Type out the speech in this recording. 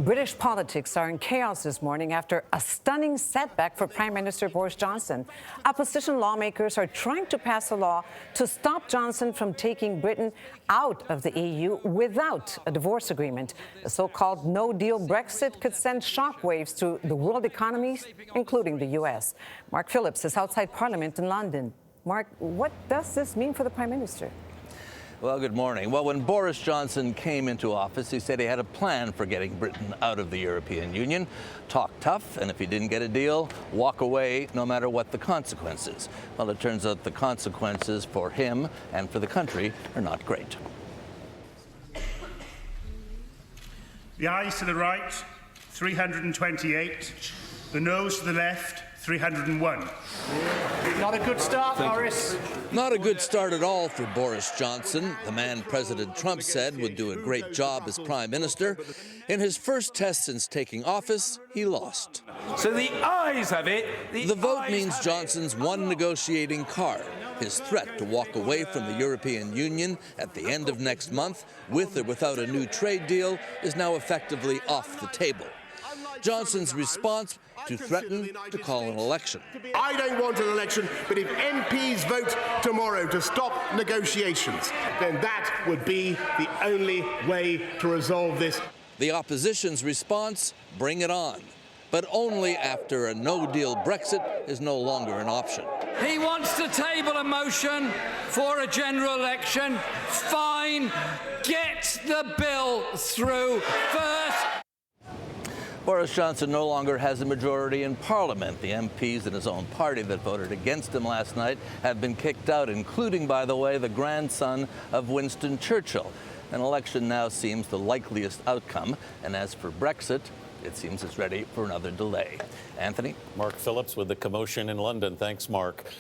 British politics are in chaos this morning after a stunning setback for Prime Minister Boris Johnson. Opposition lawmakers are trying to pass a law to stop Johnson from taking Britain out of the EU without a divorce agreement. The so-called no-deal Brexit could send shockwaves to the world economies, including the U.S. Mark Phillips is outside Parliament in London. Mark, what does this mean for the Prime Minister? Well, good morning. Well, when Boris Johnson came into office, he said he had a plan for getting Britain out of the European Union. Talk tough, and if he didn't get a deal, walk away no matter what the consequences. Well, it turns out the consequences for him and for the country are not great. The ayes to the right, 328. The noes to the left, 301. Not a good start, Boris. Not a good start at all for Boris Johnson, the man President Trump said would do a great job as Prime Minister. In his first test since taking office, he lost. So the ayes have it. The vote means Johnson's one negotiating card. His threat to walk away from the European Union at the end of next month, with or without a new trade deal, is now effectively off the table. Johnson's response: to threaten to call an election. I don't want an election, but if MPs vote tomorrow to stop negotiations, then that would be the only way to resolve this. The opposition's response: bring it on. But only after a no-deal Brexit is no longer an option. He wants to table a motion for a general election. Fine, get the bill through first. Boris Johnson no longer has a majority in Parliament. The MPs in his own party that voted against him last night have been kicked out, including, by the way, the grandson of Winston Churchill. An election now seems the likeliest outcome, and as for Brexit, it seems it's ready for another delay. Anthony? Mark Phillips with the commotion in London. Thanks, Mark.